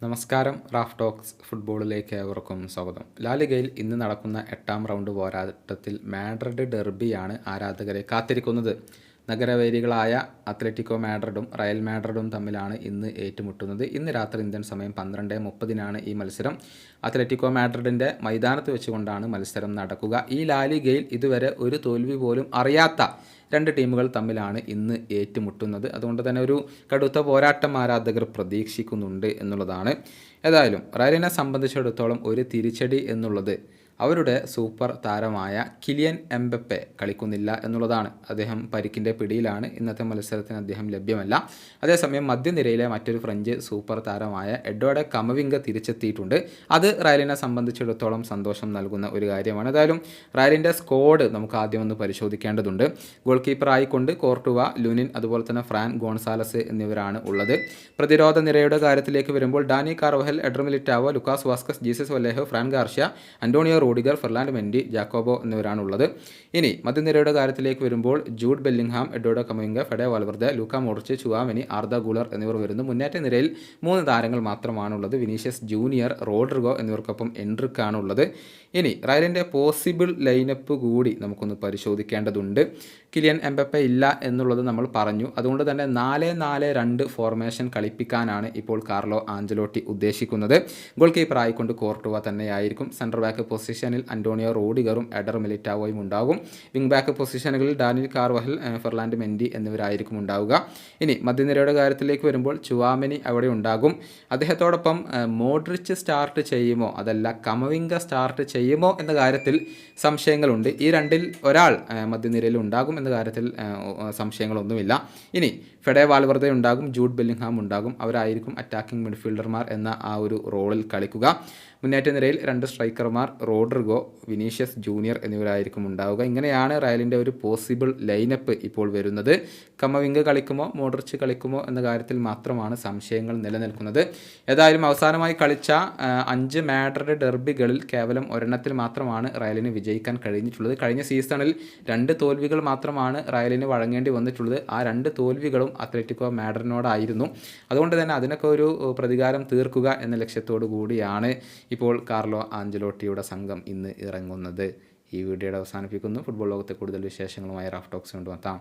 നമസ്കാരം. Raf talks ഫുട്ബോളിലേക്ക് ഏവർക്കും സ്വാഗതം. ലാലിഗയിൽ ഇന്ന് നടക്കുന്ന 8ാം റൗണ്ട് പോരാട്ടത്തിൽ മാഡ്രിഡ് ഡെർബിയാണ് ആരാധകരെ കാത്തിരിക്കുന്നത്. നഗരവൈരികളായ അത്ലറ്റിക്കോ മാഡ്രിഡും റയൽ മാഡ്രിഡും തമ്മിലാണ് ഇന്ന് ഏറ്റുമുട്ടുന്നത്. ഇന്ന് രാത്രി ഇന്ത്യൻ സമയം 12:30 ഈ മത്സരം. അത്ലറ്റിക്കോ മാഡ്രിഡിൻ്റെ മൈതാനത്ത് വെച്ചുകൊണ്ടാണ് മത്സരം നടക്കുക. ഈ ലാലിഗയിൽ ഇതുവരെ ഒരു തോൽവി പോലും അറിയാത്ത രണ്ട് ടീമുകൾ തമ്മിലാണ് ഇന്ന് ഏറ്റുമുട്ടുന്നത്. അതുകൊണ്ട് തന്നെ ഒരു കടുത്ത പോരാട്ടം ആരാധകർ പ്രതീക്ഷിക്കുന്നുണ്ട് എന്നുള്ളതാണ്. ഏതായാലും റയലിനെ സംബന്ധിച്ചിടത്തോളം ഒരു തിരിച്ചടി എന്നുള്ളത് അവരുടെ സൂപ്പർ താരമായ കിലിയൻ എംബപ്പെ കളിക്കുന്നില്ല എന്നുള്ളതാണ്. അദ്ദേഹം പരിക്കിൻ്റെ പിടിയിലാണ്. ഇന്നത്തെ മത്സരത്തിന് അദ്ദേഹം ലഭ്യമല്ല. അതേസമയം മധ്യനിരയിലെ മറ്റൊരു ഫ്രഞ്ച് സൂപ്പർ താരമായ എഡ്വാർഡ് കമവിംഗ തിരിച്ചെത്തിയിട്ടുണ്ട്. അത് റയലിനെ സംബന്ധിച്ചിടത്തോളം സന്തോഷം നൽകുന്ന ഒരു കാര്യമാണ്. ഏതായാലും റയലിൻ്റെ സ്ക്വാഡ് നമുക്ക് ആദ്യം ഒന്ന് പരിശോധിക്കേണ്ടതുണ്ട്. ഗോൾ കീപ്പറായിക്കൊണ്ട് കോർട്ടുവ, ലുനിൻ, അതുപോലെ തന്നെ ഫ്രാൻ ഗോൺസാലസ് എന്നിവരാണ് ഉള്ളത്. പ്രതിരോധ നിരയുടെ കാര്യത്തിലേക്ക് വരുമ്പോൾ Dani Carvajal, Eder Militao, Lucas Vazquez, Jesus Vallejo, Fran Garcia, Antonio Rudiger, Ferland Mendy, Jacobo എന്നിവരാണുള്ളത്. ഇനി മധ്യനിരയുടെ കാര്യത്തിലേക്ക് വരുമ്പോൾ Jude Bellingham, Eduardo Camavinga, Fede Valverde, Luka Modric, Tchouameni, Arda Guler എന്നിവർ വരുന്നു. മുന്നേറ്റ നിരയിൽ 3 താരങ്ങൾ മാത്രമാണുള്ളത്. വിനീഷ്യസ് ജൂനിയർ, റോഡ്രിഗോ എന്നിവർക്കൊപ്പം എൻട്രിക്കാണുള്ളത്. ഇനി റയലിൻ്റെ പോസിബിൾ ലൈനപ്പ് കൂടി നമുക്കൊന്ന് പരിശോധിക്കേണ്ടതുണ്ട്. കിലിയൻ എംബപ്പെ ഇല്ല എന്നുള്ളത് നമ്മൾ പറഞ്ഞു. അതുകൊണ്ട് തന്നെ 4-4-2 ഫോർമേഷൻ കളിപ്പിക്കാനാണ് ഇപ്പോൾ കാർലോ ആഞ്ചലോട്ടി ഉദ്ദേശിക്കുന്നത്. ഗോൾ കീപ്പറായിക്കൊണ്ട് കോർട്ടുവ തന്നെയായിരിക്കും. സെൻട്രൽ ബാക്ക് പൊസിഷനിൽ അന്റോണിയോ റൂഡിഗറും എഡർ മിലിറ്റാവോയും ഉണ്ടാകും. വിംഗ് ബാക്ക് പൊസിഷനുകളിൽ ഡാനിൽ കാർവഹൽ, ഫെർലാൻഡ് മെൻഡി എന്നിവരായിരിക്കും ഉണ്ടാവുക. ഇനി മധ്യനിരയുടെ കാര്യത്തിലേക്ക് വരുമ്പോൾ ചുവാമെനി അവിടെ ഉണ്ടാകും. അദ്ദേഹത്തോടൊപ്പം മോഡ്രിച്ച് സ്റ്റാർട്ട് ചെയ്യുമോ അതല്ല കമവിംഗ സ്റ്റാർട്ട് ചെയ്യുമോ എന്ന കാര്യത്തിൽ സംശയങ്ങളുണ്ട്. ഈ രണ്ടിൽ ഒരാൾ മധ്യനിരയിൽ ഉണ്ടാകും എന്ന കാര്യത്തിൽ സംശയങ്ങളൊന്നുമില്ല. ഇനി ഫെഡെ വാൽവർദെ ഉണ്ടാകും, ജൂഡ് ബെല്ലിംഗ്ഹാം ഉണ്ടാകും. അവരായിരിക്കും അറ്റാക്കിംഗ് മിഡ്ഫീൽഡർമാർ എന്ന ആ ഒരു റോളിൽ കളിക്കുക. മുന്നേറ്റ നിരയിൽ 2 സ്ട്രൈക്കർമാർ റോഡ്രിഗോ, വിനീഷ്യസ് ജൂനിയർ എന്നിവരായിരിക്കും ഉണ്ടാവുക. ഇങ്ങനെയാണ് റയലിൻ്റെ ഒരു പോസിബിൾ ലൈനപ്പ് ഇപ്പോൾ വരുന്നത്. കമവിംഗ കളിക്കുമോ മോഡ്രിച്ച് കളിക്കുമോ എന്ന കാര്യത്തിൽ മാത്രമാണ് സംശയങ്ങൾ നിലനിൽക്കുന്നത്. ഏതായാലും അവസാനമായി കളിച്ച 5 മാഡ്രിഡ് ഡെർബികളിൽ കേവലം ഒരെണ്ണത്തിൽ മാത്രമാണ് റയലിന് വിജയിക്കാൻ കഴിഞ്ഞിട്ടുള്ളത്. കഴിഞ്ഞ സീസണിൽ 2 തോൽവികൾ മാത്രമാണ് റയലിന് വഴങ്ങേണ്ടി വന്നിട്ടുള്ളത്. ആ 2 തോൽവികളും അത്ലറ്റിക്കോ മാഡ്രിഡിനോടായിരുന്നു. അതുകൊണ്ട് തന്നെ അതിനൊക്കെ ഒരു പ്രതികാരം തീർക്കുക എന്ന ലക്ഷ്യത്തോടു കൂടിയാണ് ഇപ്പോൾ കാർലോ ആഞ്ചലോട്ടിയുടെ സംഘം ഇന്ന് ഇറങ്ങുന്നത്. ഈ വീഡിയോയുടെ അവസാനിപ്പിക്കുന്നു. ഫുട്ബോൾ ലോകത്തെ കൂടുതൽ വിശേഷങ്ങളുമായി റാഫ് ടോക്സ് കൊണ്ടുവെത്താം.